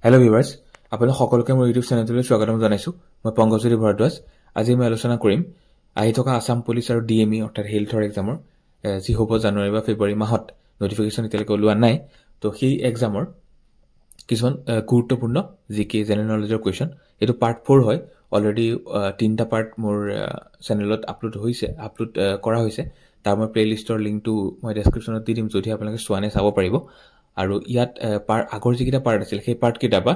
Hello' viewers, আপোনালোক সকলোকে মোৰ ইউটিউব চেনেলটোলৈ স্বাগতম জনাইছোঁ। মই পংকজজ্যোতি ভৰদ্বাজ। আজি মই আলোচনা কৰিম আহি থকা আছাম পুলিচ আৰু DME অৰ্থাৎ হেল্থৰ এক্সামৰ যি হ'ব জানুৱাৰী বা ফেব্ৰুৱাৰী মাহত। নটিফিকেশ্যন এতিয়ালৈকে ওলোৱা নাই, তো সেই এক্সামৰ কিছুমান গুৰুত্বপূৰ্ণ GK জেনেৰেল নলেজৰ কুৱেশ্যন। এইটো পাৰ্ট 4 হয়। অলৰেডি 3টা পাৰ্ট মোৰ চেনেলত আপলোড কৰা হৈছে। তাৰ মই প্লে'লিষ্টৰ লিংকটো মই ডেছক্ৰিপশ্যনত দি দিম, যদি আপোনালোকে চোৱা নাই চাব পাৰিব। আৰু ইয়াত আগৰ যিকেইটা পাৰ্ট আছিল সেই পাৰ্টকেইটা বা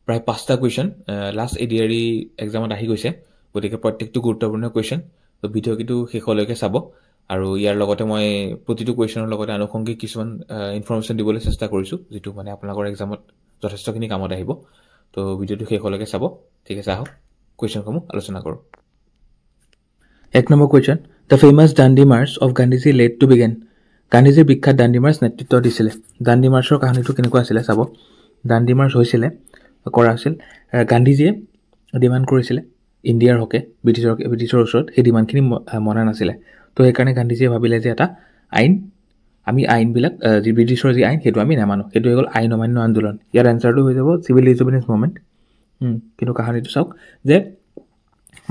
প্ৰায় 5টা কুৱেশ্যন লাষ্ট ADRE এক্সামত আহি গৈছে। গতিকে প্ৰত্যেকটো গুৰুত্বপূৰ্ণ কুৱেশ্যন। তো ভিডিঅ'টো শেষলৈকে চাব। আৰু ইয়াৰ লগতে মই প্ৰতিটো কুৱেশ্যনৰ লগতে আনুষংগিক কিছুমান ইনফৰমেশ্যন দিবলৈ চেষ্টা কৰিছোঁ, যিটো মানে আপোনালোকৰ এক্সামত যথেষ্টখিনি কামত আহিব। তো ভিডিঅ'টো শেষলৈকে চাব। ঠিক আছে, আহক কুৱেশ্যনসমূহ আলোচনা কৰোঁ। 1 নম্বৰ question, the famous Dandi march of Gandhiji led to begin. গান্ধীজীৰ বিখ্যাত দাণ্ডি মাৰ্চ নেতৃত্ব দিছিলে। দাণ্ডি মাৰ্চৰ কাহিনীটো কেনেকুৱা আছিলে চাব। দাণ্ডি মাৰ্চ কৰা হৈছিল গান্ধীজীয়ে ডিমাণ্ড কৰিছিলে ইণ্ডিয়াৰ হকে ব্ৰিটিছৰ ওচৰত। সেই ডিমাণ্ডখিনি মনা নাছিলে। তো সেইকাৰণে গান্ধীজীয়ে ভাবিলে যে এটা আমি আইনবিলাক যি ব্ৰিটিছৰ যি আইন সেইটো আমি নামানো। সেইটো হৈ গ'ল আইন অমান্য আন্দোলন। ইয়াৰ এনচাৰটো হৈ যাব চিভিল ডিছঅবিডিয়েঞ্চ মুভমেণ্ট। কিন্তু কাহিনীটো চাওক যে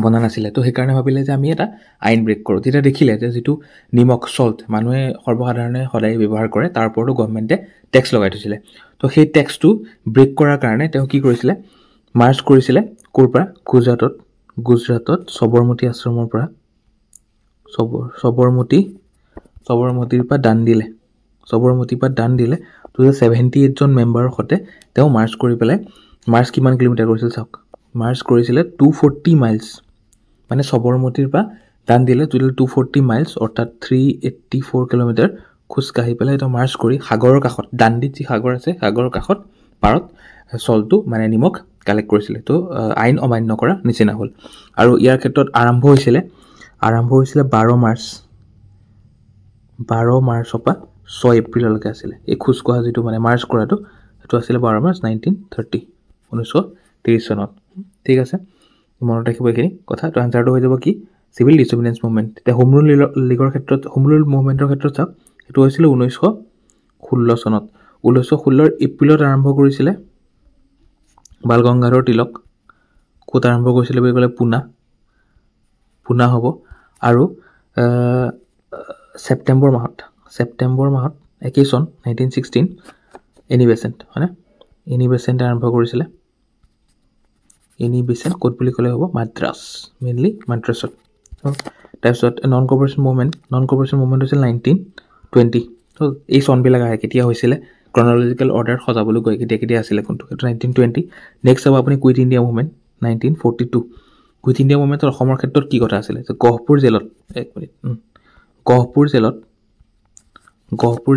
বনা নাছিলে। তো সেইকাৰণে ভাবিলে যে আমি এটা আইন ব্ৰেক কৰোঁ। তেতিয়া দেখিলে যে যিটো নিমখ চল্ট মানুহে সৰ্বসাধাৰণে সদায় ব্যৱহাৰ কৰে, তাৰ ওপৰতো গভৰ্ণমেণ্টে টেক্স লগাই থৈছিলে। তো সেই টেক্সটো ব্ৰেক কৰাৰ কাৰণে তেওঁ কি কৰিছিলে, মাৰ্চ কৰিছিলে ক'ৰ পৰা, গুজৰাটত সবৰমতী আশ্ৰমৰ পৰা সবৰমতীৰ পৰা দান দিলে 278জন মেম্বাৰৰ সৈতে তেওঁ মাৰ্চ কৰি পেলাই মাৰ্চ কিমান কিলোমিটাৰ কৰিছিল চাওক। মাৰ্চ কৰিছিলে 240 মাইলছ, মানে সবৰমতীৰ পৰা দান দিলে 240 মাইলছ অৰ্থাৎ 384 কিলোমিটাৰ খোজকাঢ়ি পেলাই তেওঁ মাৰ্চ কৰি সাগৰৰ কাষত, দাণ্ডিত যি সাগৰ আছে সাগৰৰ কাষত পাৰত চলটো মানে নিমখ কালেক্ট কৰিছিলে। তো আইন অমান্য কৰা নিচিনা হ'ল। আৰু ইয়াৰ ক্ষেত্ৰত আৰম্ভ হৈছিলে 12 মাৰ্চৰ পৰা 6 এপ্ৰিললৈকে আছিলে। এই খোজকঢ়া যিটো মানে মাৰ্চ কৰাটো সেইটো আছিলে 12 মাৰ্চ 1930 চনত। ঠিক আছে, মনত ৰাখিব এইখিনি কথা। তো আনচাৰটো হৈ যাব কি, চিভিল ডিছঅবিডিয়েঞ্চ মুভমেণ্ট। এতিয়া হোম ৰুল মুভমেণ্টৰ ক্ষেত্ৰত চাওক, সেইটো হৈছিলে 1916 চনত। 1916 এপ্ৰিলত আৰম্ভ কৰিছিলে বাল গংগাধৰ তিলক। ক'ত আৰম্ভ কৰিছিলে বুলি ক'লে পুনা হ'ব। আৰু ছেপ্টেম্বৰ মাহত একেই চন 1916 এনি বেচেণ্ট হয়নে, এনি বেচেণ্টে আৰম্ভ কৰিছিলে। এনি বেচেণ্ট ক'ত বুলি ক'লে হ'ব, মেইনলি মাদ্ৰাছত। তাৰপিছত নন কৰ্পৰেশ্যন মুভমেণ্ট হৈছিল 1920। তো এই চনবিলাক আহে কেতিয়া হৈছিলে, ক্ৰনলজিকেল অৰ্ডাৰ সজাবলৈ গৈ কেতিয়া আছিলে কোনটো, সেইটো 1920। নেক্সট হ'ব আপুনি quit India movement 1942। Quit India মুভমেণ্টত অসমৰ ক্ষেত্ৰত কি কথা আছিলে, গহপুৰ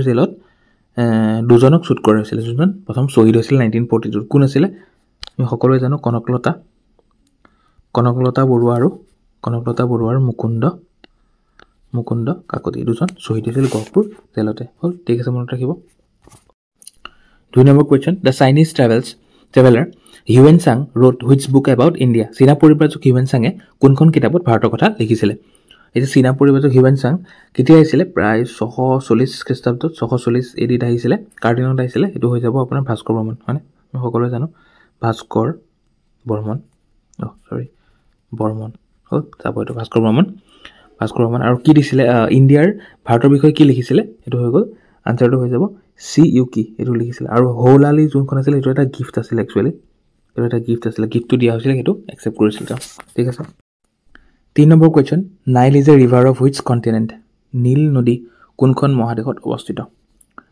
জেলত দুজনক শ্বুট কৰা হৈছিলে। যোনজন প্ৰথম শ্বহীদ হৈছিলে 1942। কোন আছিলে আমি সকলোৱে জানো, কনকলতা বৰুৱা আৰু মুকুন্দ কাকতি। দুজন শ্বহীদ হৈছিল গহপুৰ জেলতে হ'ল। ঠিক আছে, মনত ৰাখিব। 2 number question, the Chinese traveller Hiuen Tsang root which book about India. চীনা পৰিব্ৰাজক হিউৱেন চাঙে কোনখন কিতাপত ভাৰতৰ কথা লিখিছিলে। এতিয়া চীনা পৰিব্ৰাজক হিউৱেন চাং কেতিয়া আহিছিলে, প্ৰায় 640 খ্ৰীষ্টাব্দত 640 AD আহিছিলে। কাৰ দিনত আহিছিলে, সেইটো হৈ যাব আপোনাৰ ভাস্কৰ বৰ্মন হয়নে, আমি সকলোৱে জানো ভাস্কৰ বৰ্মন হ'ল যাব এইটো ভাস্কৰ বৰ্মন। আৰু কি দিছিলে ইণ্ডিয়াৰ ভাৰতৰ বিষয়ে কি লিখিছিলে, সেইটো হৈ গ'ল আনচাৰটো হৈ যাব CUK, এইটো লিখিছিলে। আৰু হৌলালি যোনখন আছিলে সেইটো এটা গিফ্ট আছিলে, একচুৱেলি এইটো এটা গিফ্ট আছিলে, গিফ্টটো দিয়া হৈছিলে, সেইটো একচেপ্ট কৰিছিল তেওঁ। ঠিক আছে। 3 নম্বৰ question, Nile is a river of which continent. নীল নদী কোনখন মহাদেশত অৱস্থিত।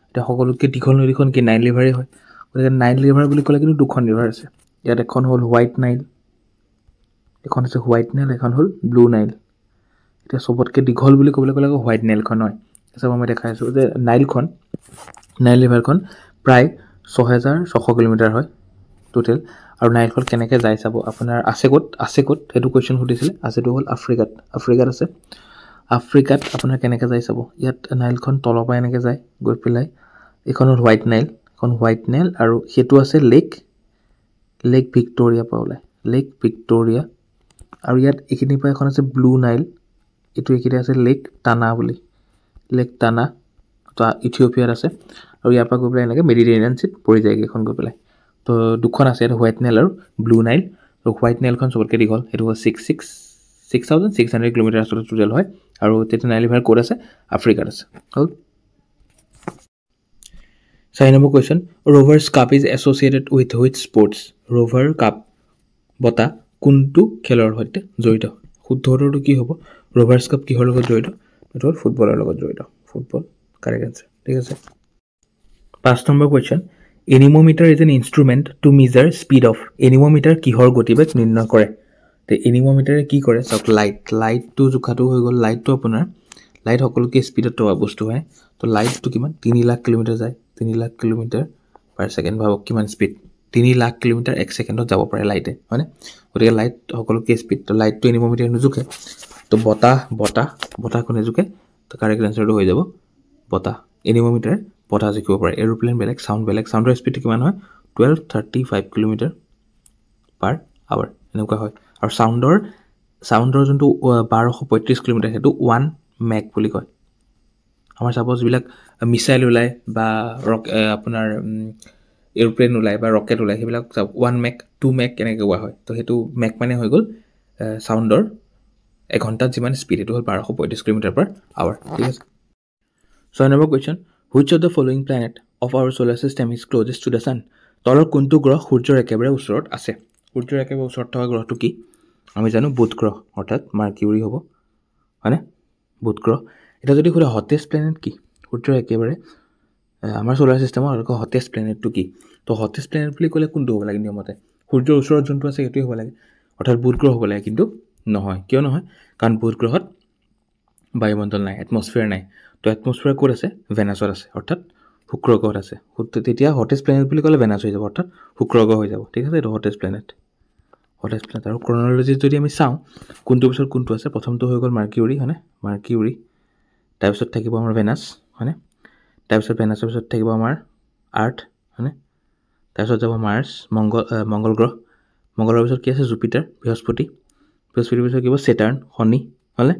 এতিয়া সকলোতকৈ দীঘল নদীখন কি, নাইল ৰিভাৰেই হয়। গতিকে নাইল ৰিভাৰ বুলি ক'লে কিন্তু 2খন ৰিভাৰ আছে। ইয়াত এখন হ'ল হোৱাইট নাইল, এখন হ'ল ব্লু নাইল। এতিয়া চবতকৈ দীঘল বুলি ক'বলৈ গ'লে আকৌ হোৱাইট নাইলখন হয়। তাৰপিছত মই দেখাই আছোঁ যে নাইল ৰিভাৰখন প্ৰায় 6600 কিলোমিটাৰ হয় টোটেল। আৰু নাইলখন কেনেকৈ যায় চাব, আপোনাৰ আছে ক'ত সেইটো কুৱেশ্যন সুধিছিলে। আছেটো হ'ল আফ্ৰিকাত আছে। আফ্ৰিকাত আপোনাৰ কেনেকৈ যায় চাব, ইয়াত নাইলখন তলৰ পৰা এনেকৈ যায় গৈ পেলাই, এইখন হ'ল হোৱাইট নাইল, আৰু সেইটো আছে লেক ভিক্টৰিয়া পৰা ওলাই, আৰু ইয়াত এইখিনিৰ পৰা এখন আছে ব্লু নাইল, এইখিনিতে আছে লেক টানা ইথিঅ'পিয়াত আছে। আৰু ইয়াৰ পৰা গৈ পেলাই এনেকৈ মেডিটেৰিয়ান চিত পৰি যায়গৈ এখন গৈ পেলাই। তো দুখন আছে, এটা হোৱাইট নাইল আৰু ব্লু নাইল। তো হোৱাইট নাইলখন চবতকৈ দীঘল, সেইটো হ'ল 6,600 কিলোমিটাৰ আচলতে টোটেল হয়। আৰু তেতিয়া নাইল ৰিভাৰ ক'ত আছে? আফ্ৰিকাত আছে। হ'ল 4 নম্বৰ question, Rovers cup is associated with which sports? Rover cup বঁটা কোনটো খেলৰ সৈতে জড়িত? শুদ্ধ উত্তৰটো কি হ'ব? ৰোভাৰ্ছ কাপ কিহৰ লগত জড়িত? এইটো হ'ল ফুটবলৰ লগত জড়িত। Football correct answer. ঠিক আছে। 5 নম্বৰ question, anemometer is an instrument to measure speed of. Anemometer কিহৰ গতিবেগ নিৰ্ণয় কৰে? তো এনিমোমিটাৰে কি কৰে? চাওক, লাইটটো জোখাটো হৈ গ'ল। লাইটটো আপোনাৰ লাইট সকলোতকৈ স্পীডত থকা বস্তু হয়। তো লাইটটো কিমান? 3 লাখ কিলোমিটাৰ যায়। 3 লাখ কিলোমিটাৰ পাৰ ছেকেণ্ড। ভাবক কিমান স্পীড? 3 লাখ কিলোমিটাৰ 1 ছেকেণ্ডত যাব পাৰে লাইটে, হয়নে? গতিকে লাইট সকলোতকৈ স্পীড। তো লাইটটো এনিমোমিটাৰে নুজোখে। তো বতাহ কোনে জোখে? তো কাৰেক্ট এনচাৰটো হৈ যাব বতাহ। এনিমোমিটাৰে বতাহ জুখিব পাৰে। এৰোপ্লেন বেলেগ, চাউণ্ড বেলেগ। চাউণ্ডৰ স্পীডটো কিমান হয়? 1235 কিলোমিটাৰ পাৰ আৱাৰ এনেকুৱা হয়। আৰু চাউণ্ডৰ যোনটো 1235 কিলোমিটাৰ, সেইটো 1 মেক বুলি কয়। আমাৰ ছাপ'জ যিবিলাক মিছাইল ওলায় বা আপোনাৰ এৰোপ্লেন ওলায় বা ৰকেট ওলায়, সেইবিলাক 1 মেক 2 মেক কেনেকৈ কোৱা হয়? তো সেইটো মেক মানে হৈ গ'ল চাউণ্ডৰ এঘণ্টাত যিমান স্পীড, সেইটো হ'ল 1235 কিলোমিটাৰ পাৰ আৱাৰ। ঠিক আছে। 6 নম্বৰ question, which of the following planet of our solar system is closest to the sun? তলৰ কোনটো গ্ৰহ সূৰ্যৰ একেবাৰে ওচৰত আছে? সূৰ্যৰ একেবাৰে ওচৰত থকা গ্ৰহটো কি? আমি জানো বুধ গ্ৰহ, অৰ্থাৎ মাৰ্কিউৰি হ'ব, হয়নে? বুধ গ্ৰহ। এতিয়া যদি সোধে হটেষ্ট প্লেনেট কি সূৰ্যৰ একেবাৰে আমাৰ ছ'লাৰ ছিষ্টেমৰ হটেষ্ট প্লেনেটটো কি? তো হটেষ্ট প্লেনেট বুলি ক'লে কোনটো হ'ব লাগে? নিয়মতে সূৰ্যৰ ওচৰত যোনটো আছে সেইটোৱে হ'ব লাগে, অৰ্থাৎ বুধ গ্ৰহ হ'ব লাগে। কিন্তু নহয়। কিয় নহয়? কাৰণ বুধ গ্ৰহত বায়ুমণ্ডল নাই, এটমছফিয়াৰ নাই। তো এটমছফিয়াৰ ক'ত আছে? ভেনাছত আছে, অৰ্থাৎ শুক্ৰ গ্ৰহত আছে। তেতিয়া হটেষ্ট প্লেনেট বুলি ক'লে ভেনাছ হৈ যাব, অৰ্থাৎ শুক্ৰ গ্ৰহ হৈ যাব। ঠিক আছে, এইটো হটেষ্ট প্লেনেট। আৰু ক্ৰন'লজিত যদি আমি চাওঁ কোনটোৰ পিছত কোনটো আছে, প্ৰথমটো হৈ গ'ল মাৰ্কিউৰি, হয়নে? মাৰ্কিউৰি, তাৰপিছত থাকিব আমাৰ ভেনাছ, হয়নে? তাৰপিছত ভেনাছৰ পিছত থাকিব আমাৰ আৰ্থ, হয়নে? তাৰপিছত যাব মাৰ্চ, মংগল গ্ৰহ। মংগলৰ পিছত কি আছে? জুপিটাৰ, বৃহস্পতিৰ পিছত কি হ'ব? ছেটাৰ্ণ, শনি, হ'লে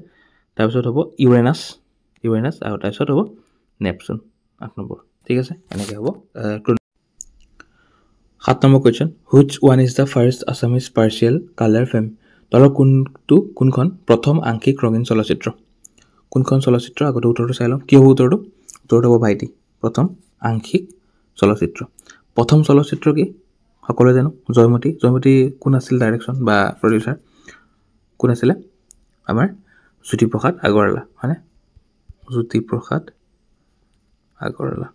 তাৰপিছত হ'ব ইউৰেনাছ, আৰু তাৰপিছত হ'ব নেপচুন, 8 নম্বৰ। ঠিক আছে, এনেকৈ হ'ব। 7 number question, which one is the first Assamese partial colour film? তলৰ কোনখন প্ৰথম আংশিক ৰঙীন চলচ্চিত্ৰ? কোনখন চলচ্চিত্ৰ? আগতে উত্তৰটো চাই লওঁ। কি হ'ব উত্তৰটো? উত্তৰটো হ'ব ভাইটি, প্ৰথম আংশিক চলচ্চিত্ৰ। প্ৰথম চলচ্চিত্ৰ কি সকলোৱে জানো? জয়মতী। কোন আছিল ডাইৰেকশ্যন বা প্ৰডিউচাৰ? কোন আছিলে? আমাৰ জ্যোতিপ্ৰসাদ আগৰৱালা, হয়নে? জ্যোতিপ্ৰসাদ আগৰৱালা।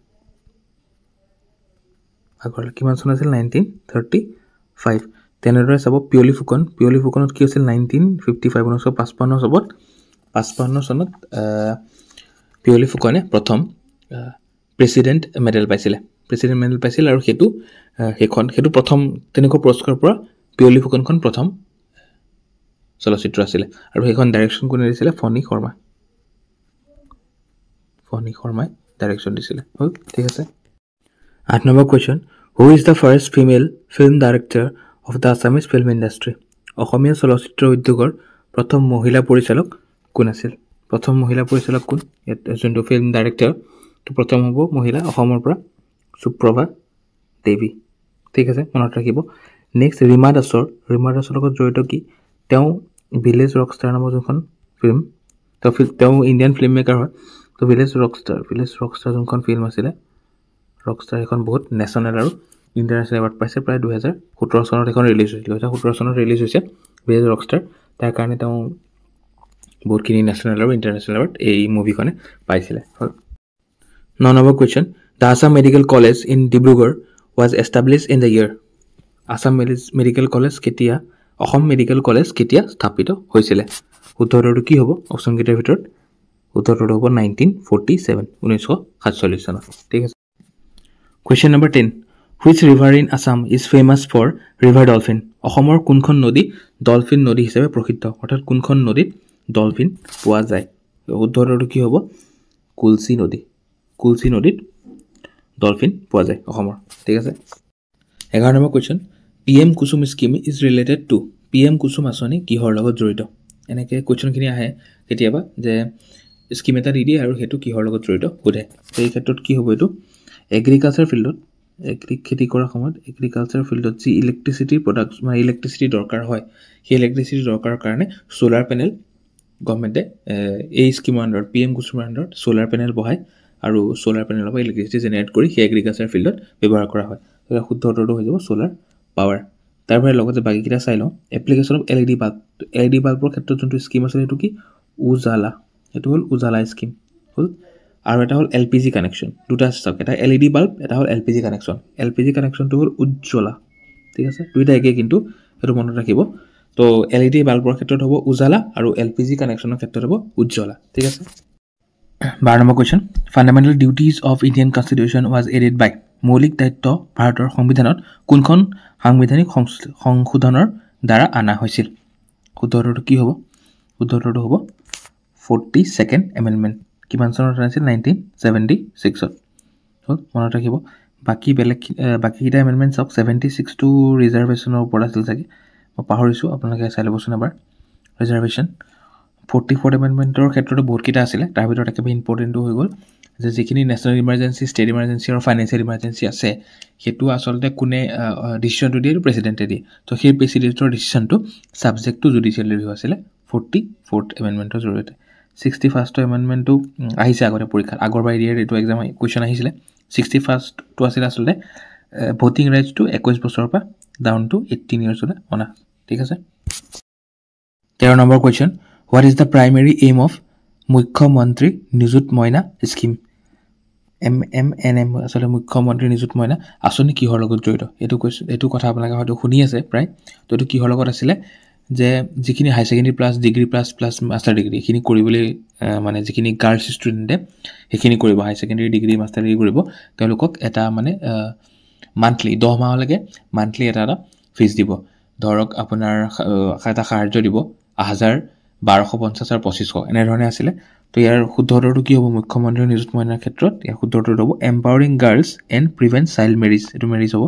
কিমান চন আছিল? 1935। তেনেদৰে চাব পিয়লি ফুকনত কি আছিল? 1955, 1955 চনত পিয়লি ফুকনে প্ৰথম প্ৰেচিডেণ্ট মেডেল পাইছিল, আৰু সেইটো প্ৰথম তেনেকুৱা পুৰস্কাৰৰ পৰা পিয়লি ফুকনখন প্ৰথম চলচ্চিত্ৰ আছিলে। আৰু সেইখন ডাইৰেকশ্যন কোনে দিছিলে? ফণী শৰ্মাই ডাইৰেকশ্যন দিছিলে। হ'ল, ঠিক আছে। 8 নম্বৰ question, who is the first female film director of the Assamese film industry? অসমীয়া চলচ্চিত্ৰ উদ্যোগৰ প্ৰথম মহিলা পৰিচালক কোন আছিল? প্ৰথম মহিলা পৰিচালক কোন? যোনটো ফিল্ম ডাইৰেক্টৰ, তো প্ৰথম হ'ব মহিলা অসমৰ পৰা সুপ্ৰভা দেৱী। ঠিক আছে, মনত ৰাখিব। নেক্সট, ৰীমা দাসৰ লগত জড়িত কি? তেওঁ ভিলেজ ৰকষ্টাৰ নামৰ যোনখন ফিল্ম, তেওঁ ইণ্ডিয়ান ফিল্ম মেকাৰ হয়। তো ভিলেজ ৰকষ্টাৰ যোনখন ফিল্ম আছিলে, ৰকষ্টাৰ এখন বহুত নেশ্যনেল আৰু ইণ্টাৰনেশ্যনেল এৱাৰ্ড পাইছে। প্ৰায় 2017 চনত এখন ৰিলিজ হৈছিল। 2017 চনত ৰিলিজ হৈছে ভিলেজ ৰকষ্টাৰ। তাৰ কাৰণে তেওঁ বহুতখিনি নেশ্যনেল আৰু ইণ্টাৰনেশ্যনেল এৱাৰ্ড এই মুভিখনে পাইছিলে। 9 number question, the Assam medical college in Dibrugarh was establish in the year? Assam medical college কেতিয়া স্থাপিত হৈছিলে? উত্তৰটো কি হ'ব অপশ্যনকেইটাৰ ভিতৰত? উত্তৰটো হ'ব 1947, 1947 চনত। ঠিক আছে। Question number 10, which river in Assam is famous for river dolphin? অসমৰ কোনখন নদী ডলফিন নদী হিচাপে প্ৰসিদ্ধ? অৰ্থাৎ কোনখন নদীত ডলফিন পোৱা যায়? উত্তৰটো কি হ'ব? কোলচি নদীত ডলফিন পোৱা যায় অসমৰ। ঠিক আছে। 11 number question, PM Kusum scheme is related to? PM কুসুম আঁচনি কিহৰ লগত জড়িত? এনেকৈ কুৱেশ্যনখিনি আহে কেতিয়াবা যে স্কিম এটা দি দিয়ে আৰু সেইটো কিহৰ লগত জড়িত সোধে। তো এই ক্ষেত্ৰত কি হ'ব? এইটো এগ্ৰিকালচাৰ ফিল্ডত খেতি কৰাৰ সময়ত এগ্ৰিকালচাৰ ফিল্ডত যি ইলেক্ট্ৰিচিটিৰ প্ৰডাক্ট মানে ইলেক্ট্ৰিচিটি দৰকাৰ হয় সেই ইলেক্ট্ৰিচিটি দৰকাৰৰ কাৰণে সোলাৰ পেনেল গভৰ্ণমেণ্টে এই স্কিমৰ আণ্ডাৰত PM কুসুমৰ আণ্ডাৰত সোলাৰ পেনেল বহায় আৰু সোলাৰ পেনেলৰ পৰা ইলেক্ট্ৰিচিটি জেনেৰেট কৰি সেই এগ্ৰিকালচাৰ ফিল্ডত ব্যৱহাৰ কৰা হয় তেতিয়া শুদ্ধ উত্তৰটো হৈ যাব সোলাৰ পাৱাৰ তাৰ বাহিৰে লগতে বাকীকেইটা চাই লওঁ application of LED bulb LED বাল্বৰ ক্ষেত্ৰত যোনটো স্কিম আছে সেইটো কি উজালা এইটো হ'ল উজালা স্কিম হ'ল আৰু এটা হ'ল LPG কানেকশ্যন দুটা চাওক এটা LED বাল্ব এটা হ'ল LPG কানেকশ্যন LPG কানেকশ্যনটো হ'ল উজ্জ্বলা ঠিক আছে দুইটা একে কিন্তু সেইটো মনত ৰাখিব তো LED বাল্বৰ ক্ষেত্ৰত হ'ব উজালা আৰু LPG কানেকশ্যনৰ ক্ষেত্ৰত হ'ব উজ্জ্বলা ঠিক আছে 12 নম্বৰ question fundamental duties of Indian constitution was added by মৌলিক দায়িত্ব ভাৰতৰ সংবিধানত কোনখন সাংবিধানিক সংশোধনৰ দ্বাৰা অনা হৈছিল উত্তৰটো কি হ'ব উত্তৰটো হ'ব 42nd এমেণ্ডমেণ্ট কিমান চনত আছিল 1976 হ'ল মনত ৰাখিব বাকীকেইটা এমেণ্ডমেণ্ট চাওক 76 টো ৰিজাৰ্ভেশ্যনৰ ওপৰত আছিল চাগে মই পাহৰিছোঁ আপোনালোকে চাই ল'বচোন এবাৰ ৰিজাৰ্ভেশ্যন 44th এমেণ্ডমেণ্টৰ ক্ষেত্ৰতো বহুতকেইটা আছিলে তাৰ ভিতৰত একেবাৰে ইম্পৰ্টেণ্টটো হৈ গ'ল যে যিখিনি নেশ্যনেল ইমাৰ্জেঞ্চি ষ্টেট ইমাৰ্জেঞ্চি আৰু ফাইনেন্সিয়েল ইমাৰ্জেঞ্চি আছে সেইটো আচলতে কোনে ডিচিশ্যনটো দিয়ে প্ৰেচিডেণ্টে দিয়ে তো সেই প্ৰেচিডেণ্টৰ ডিচিশ্যনটো ছাবজেক্ট টু জুডিচিয়েল ৰিভিউ আছিলে 44th এমেণ্ডমেণ্টৰ জৰিয়তে 61st এমেণ্ডমেণ্টটো আহিছে আগতে পৰীক্ষাত আগৰবাৰ ইয়াৰ এইটো এক্সাম কুৱেশ্যন আহিছিলে 61টো আছিলে আচলতে ভোটিং ৰাইটছটো 21 বছৰৰ পৰা ডাউন টু 18 ইয়াৰ্ছলৈ অনা ঠিক আছে 13 number question what is the primary aim of মুখ্যমন্ত্ৰী নিযুত মইনা স্কিম MMNM আচলতে মুখ্যমন্ত্ৰী নিযুত মইনা আঁচনি কিহৰ লগত জড়িত এইটো কথা আপোনালোকে হয়তো শুনি আছে প্ৰায় তো এইটো কিহৰ লগত আছিলে যে যিখিনি high secondary plus degree plus master degree এইখিনি কৰিবলৈ মানে যিখিনি গাৰ্লছ ষ্টুডেণ্টে সেইখিনি কৰিব high secondary degree master degree কৰিব তেওঁলোকক এটা মানে মান্থলি 10 মাহলৈকে মান্থলি এটা ফিজ দিব ধৰক আপোনাৰ এটা সাহায্য দিব 1000 1250 আৰু 2500 এনেধৰণে আছিলে তো ইয়াৰ শুদ্ধ উত্তৰটো কি হ'ব মুখ্যমন্ত্ৰী নিযুত মইনাৰ ক্ষেত্ৰত ইয়াৰ শুদ্ধ উত্তৰটো হ'ব empowering girls and prevent child marriage এইটো মেৰিজ হ'ব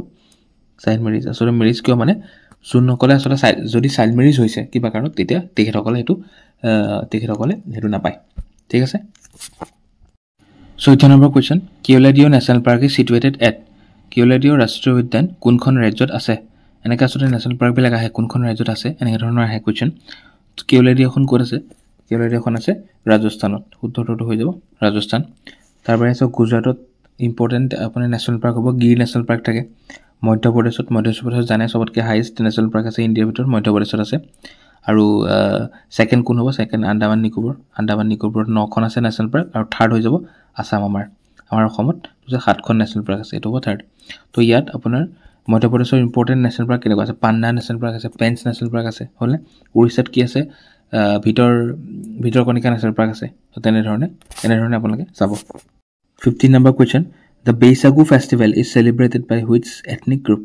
চাইল্ড মেৰিজ আচলতে মেৰিজ কিয় মানে যোনসকলে আচলতে যদি চাইল্ড মেৰিজ হৈছে কিবা কাৰণত তেতিয়া তেখেতসকলে সেইটো নাপায় ঠিক আছে 14 নম্বৰ question Keoladeo national park is situated at Keoladeo ৰাষ্ট্ৰীয় উদ্যান কোনখন ৰাজ্যত আছে এনেকৈ আচলতে নেশ্যনেল পাৰ্কবিলাক আহে কোনখন ৰাজ্যত আছে এনেকৈ ধৰণৰ আহে কুৱেশ্যন কিয়লাডিঅখন ক'ত আছে কিয়লাডিঅখন আছে ৰাজস্থানত শুদ্ধ উত্তৰটো হৈ যাব ৰাজস্থান তাৰ বাহিৰে চাওক গুজৰাটত ইম্পৰ্টেণ্ট আপোনাৰ নেশ্যনেল পাৰ্ক হ'ব গিৰ নেশ্যনেল পাৰ্ক থাকে মধ্যপ্ৰদেশত জানে চবতকৈ হাইয়েষ্ট নেশ্যনেল পাৰ্ক আছে ইণ্ডিয়াৰ ভিতৰত মধ্যপ্ৰদেশত আছে আৰু ছেকেণ্ড কোন হ'ব ছেকেণ্ড আন্দামান নিকোবৰত 9খন আছে নেশ্যনেল পাৰ্ক আৰু থাৰ্ড হৈ যাব আসাম আমাৰ অসমত 7খন নেশ্যনেল পাৰ্ক আছে এইটো হ'ব থাৰ্ড তো ইয়াত আপোনাৰ মধ্যপ্ৰদেশৰ ইম্পৰ্টেণ্ট নেশ্যনেল পাৰ্ক কেনেকুৱা আছে পান্না নেশ্যনেল পাৰ্ক আছে পেঞ্চ নেশ্যনেল পাৰ্ক আছে হ'লনে উৰিষ্যাত কি আছে ভিতৰকণিকা নেশ্যনেল পাৰ্ক আছে তো এনেধৰণে আপোনালোকে চাব 15 নম্বৰ question the Baishagu festival is celebrated by which ethnic group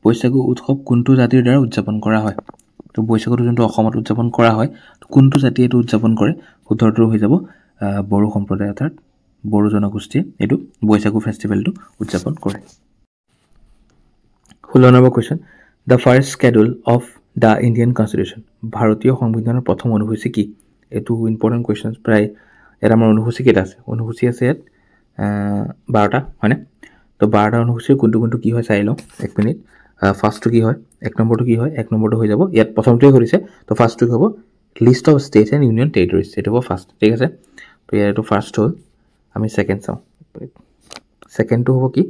Baishagu উৎসৱ কোনটো জাতিৰ দ্বাৰা উদযাপন কৰা হয় তো বৈশাগুটো যোনটো অসমত উদযাপন কৰা হয় কোনটো জাতিয়ে এইটো উদযাপন কৰে শুদ্ধটো হৈ যাব বড়ো সম্প্ৰদায় অৰ্থাৎ বড়ো জনগোষ্ঠীয়ে এইটো বৈশাগু ফেষ্টিভেলটো উদযাপন কৰে 16 নম্বৰ question the first schedule of the Indian constitution ভাৰতীয় সংবিধানৰ প্ৰথম অনুসূচী কি এইটো ইম্পৰ্টেণ্ট কুৱেশ্যন প্ৰায় ইয়াত আমাৰ অনুসূচী কেইটা আছে অনুসূচী আছে ইয়াত 12টা হয়নে তো 12টা অনুসূচীৰ কোনটো কি হয় চাই লওঁ এক মিনিট ফাৰ্ষ্টটো কি হয় এক নম্বৰটো কি হয় এক নম্বৰটো হৈ যাব ইয়াত প্ৰথমটোৱে কৰিছে তো ফাৰ্ষ্টটো হ'ব list of state and union territories এইটো হ'ব ফাৰ্ষ্ট ঠিক আছে তো ইয়াৰটো ফাৰ্ষ্ট হ'ল আমি ছেকেণ্ড চাওঁ ছেকেণ্ডটো হ'ব কি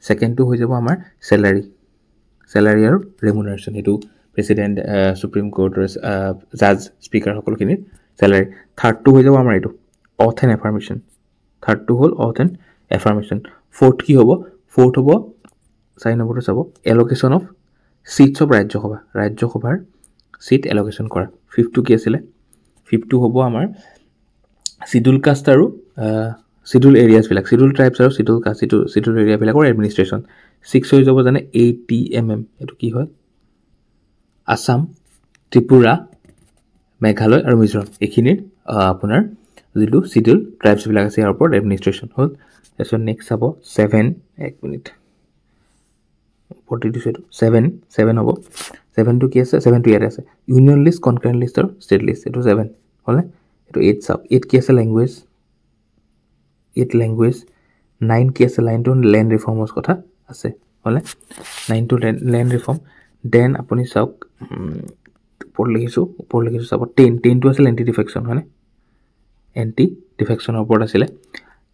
ছেকেণ্ডটো হৈ যাব আমাৰ চেলাৰী আৰু ৰেমুনাৰেশ্যন এইটো প্ৰেচিডেণ্ট সুপ্ৰিম কোৰ্টৰ জাজ স্পীকাৰ সকলোখিনিৰ চেলাৰী থাৰ্ডটো হৈ যাব আমাৰ এইটো অথ এণ্ড এফাৰ্মেশ্যন থাৰ্ডটো হ'ল অথ এণ্ড এফাৰ্মেশ্যন ফ'ৰ্থ কি হ'ব ফ'ৰ্থ হ'ব 4 নম্বৰটো চাব এল'কেশ্যন অফ ছিটছ অফ ৰাজ্যসভাৰ ছিট এল'কেশ্যন কৰা ফিফ্থটো কি আছিলে ফিফ্থটো হ'ব আমাৰ চিডুল কাষ্ট আৰু চিডুল এৰিয়াছবিলাক চিডুল ট্ৰাইবছ আৰু চিডুল এৰিয়াবিলাকৰ এডমিনিষ্ট্ৰেশ্যন 6 হৈ যাব জানে ATMM এইটো কি হয় আসাম ত্ৰিপুৰা মেঘালয় আৰু মিজোৰাম এইখিনিৰ আপোনাৰ যিটো চিডুল ট্ৰাইবছবিলাক আছে ইয়াৰ ওপৰত এডমিনিষ্ট্ৰেশ্যন হ'ল তাৰপিছত নেক্সট চাব 7 এক মিনিট প্ৰতিটো সেইটো 7 হ'ব 7টো কি আছে 7টো ইয়াতে আছে ইউনিয়ন লিষ্ট কনকাৰেণ্ট লিষ্ট আৰু ষ্টেট লিষ্ট এইটো 7 হ'লে এইটো 8 চাওক 8 কি আছে লেংগুৱেজ 9 কি আছে লাইনটো লেণ্ড ৰিফৰ্মৰ কথা আছে হ'লে 9 টু লেণ্ড ৰিফৰ্ম দেন আপুনি চাওক ওপৰত লিখিছোঁ চাব 10টো আছিল এণ্টি ডিফেকশ্যন হয়নে এণ্টি ডিফেকশ্যনৰ ওপৰত আছিলে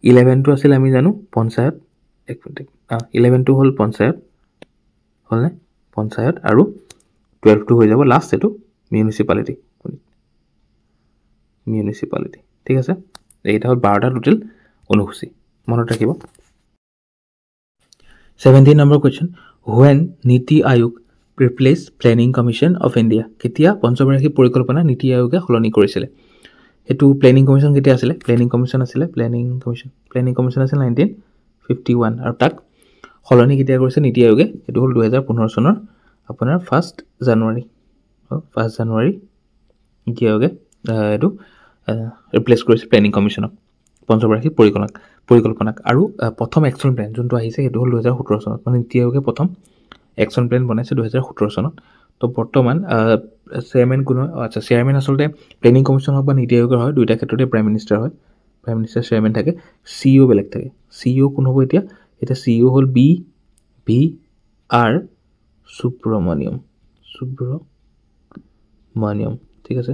11টো আছিল আমি জানো পঞ্চায়ত 11টো হ'ল পঞ্চায়ত হ'লনে পঞ্চায়ত আৰু 12টো হৈ যাব লাষ্ট এইটো মিউনিচিপালিটি ঠিক আছে এইটা হ'ল 12টা টোটেল অনুসূচী মনত ৰাখিব 17 নম্বৰ কুৱেশ্যন when নীতি আয়োগ replace planning commission of India কেতিয়া পঞ্চবাৰ্ষিক পৰিকল্পনা নীতি আয়োগে সলনি কৰিছিলে এটো প্লেনিং কমিশন কেতিয়া আছিলে প্লেনিং কমিশন আছিল 1951 আৰু তাক সলনি কেতিয়া কৰিছে নীতি আয়োগে এটো হ'ল 2015 চনৰ আপোনাৰ 1 জানুৱাৰী নীতি আয়োগে এটো ৰিপ্লেস কৰিছে প্লেনিং কমিশনক পঞ্চবাৰ্ষিক পৰিকল্পনাক আৰু প্ৰথম একচন প্ল্যান যোনটো আহিছে এটো হ'ল 2017 চনত মানে নীতি আয়োগে প্ৰথম একচন প্ল্যান বনাইছে 2017 চনত তো বৰ্তমান চেয়াৰম্যান কোন আচ্ছা চেয়াৰম্যান আসলতে প্লেনিং কমিশন হক বা নীতি আয়োগৰ হয় দুইটা ক্ষেত্ৰতে প্ৰাইম মিনিষ্টাৰ চেয়াৰম্যান থাকে সিইও বেলেগ থাকে সিইও কোন হ'ব এতিয়া সিইও হ'ল বি আৰ সুব্ৰমণিয়ম ঠিক আছে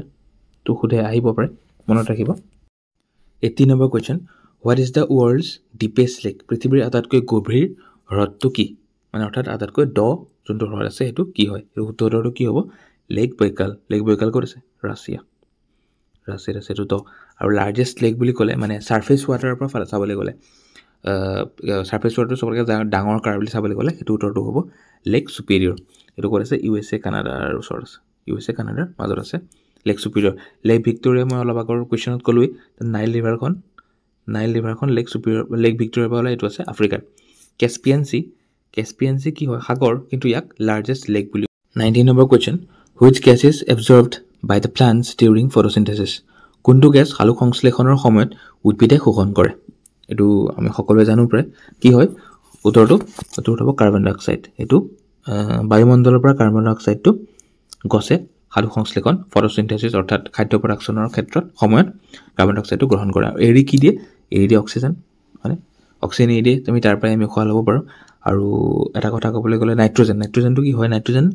তো খুদে আহিব পাৰে মনত ৰাখিব 18 নম্বৰ question what is the world's deepest lake পৃথিৱীৰ আটাইতকৈ গভীৰ হ্ৰদটো কি মানে অৰ্থাৎ আটাইতকৈ দ যোনটো হ্ৰদ আছে সেইটো কি হয় এই উত্তৰটো কি হ'ব লেক বৈকাল ক'ত আছে ৰাছিয়াত আছে তো আৰু লাৰ্জেষ্ট লেক বুলি ক'লে মানে সাৰফেস ওৱাটাৰৰ পৰা চাবলৈ গ'লে সাৰফেস ওৱাটাৰ সবতকৈ ডাঙৰ কাৰ বুলি চাবলৈ গ'লে সেইটো উত্তৰটো হ'ব লেক সুপিৰিয়ৰ এটো ক'ত আছে USA কানাডাৰ ওচৰত আছে USA কানাডাৰ মাজত আছে লেক সুপিৰিয়ৰ লেক ভিক্টোৰিয়া মই অলপ আগৰ কুৱেশ্যনত ক'লোই নাইল ৰিভাৰখন লেক ভিক্টোৰিয়াৰ পৰা এইটো আছে আফ্ৰিকাৰ কেস্পিয়ান সি কি হয় সাগৰ কিন্তু ইয়াক লাৰ্জেষ্ট লেক বুলি 19 number question which gas is absorbed by the plants during photosynthesis কোনটো গেছ সালোক সংশ্লেষণৰ সময়ত উদ্ভিদে শোষণ কৰে এটো আমি সকলোৱে জানো প্ৰায় কি হয় উত্তৰটো হ'ব কাৰ্বন ডাই অক্সাইড এটো বায়ুমণ্ডলৰ পৰা কাৰ্বন ডাই অক্সাইডটো গছে সালোক সংশ্লেষণ ফটোসিনথেসিস অৰ্থাৎ খাদ্য প্ৰডাকচনৰ ক্ষেত্ৰত সময়ত কাৰ্বন ডাই অক্সাইডটো গ্ৰহণ কৰে এৰি কি দিয়ে অক্সিজেন মানে অক্সিজেন এৰি তুমি তাৰ পৰা আমি খোৱা ল'ব পাৰো আৰু এটা কথা ক'বলৈ গ'লে নাইট্ৰজেনটো কি হয় নাইট্ৰজেন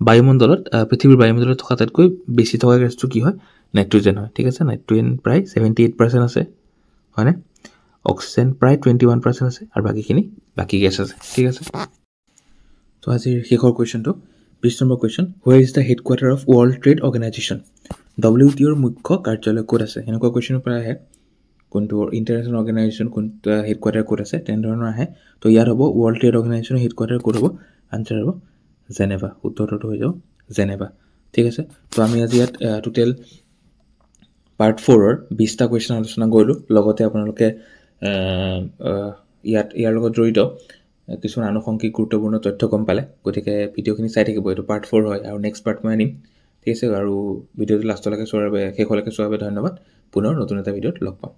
বায়ুমণ্ডলত পৃথিৱীৰ বায়ুমণ্ডলত থকা তাতকৈ বেছি থকা গেছটো কি হয় নাইট্ৰজেন হয় ঠিক আছে নাইট্ৰজেন প্ৰায় 78% আছে হয়নে অক্সিজেন প্ৰায় 21% আছে আৰু বাকি গেছ আছে ঠিক আছে তো আজিৰ শেষৰ কুৱেশ্যনটো 20 number question where is the headquarter of world trade organization WTO ৰ মুখ্য কাৰ্যালয় ক'ত আছে এনেকুৱা কুৱেশ্যনৰ পৰা আহে কোনটো ইন্টাৰনেশ্যনেল অৰ্গানাইজেশ্যন কোনটো হেডকোৱাৰ্টাৰ ক'ত আছে তেনে ধৰণৰ আহে তো ইয়াত হ'ব ওয়াৰ্ল্ড ট্ৰেড অৰ্গানাইজেশ্যনৰ হেডকোৱাৰ্টাৰ ক'ত হ'ব আনসাৰ হ'ব জেনেভা উত্তৰটো হৈ যাব জেনেভা ঠিক আছে তো আমি আজি ইয়াত টোটেল পাৰ্ট 4 ৰ 20টা কুৱেশ্যন আলোচনা কৰিলো লগতে আপোনালোকে ইয়াৰ লগত জড়িত কিছুমান আনুষংগিক গুৰুত্বপূৰ্ণ তথ্য গম পালে গতিকে ভিডিঅ'খিনি চাই থাকিব এইটো পাৰ্ট 4 হয় আৰু নেক্সট পাৰ্ট মই আনিম ঠিক আছে আৰু ভিডিঅ'টো লাষ্টলৈকে চোৱাৰ বাবে শেষলৈকে চোৱাৰ বাবে ধন্যবাদ পুনৰ নতুন এটা ভিডিঅ'ত লগ পাম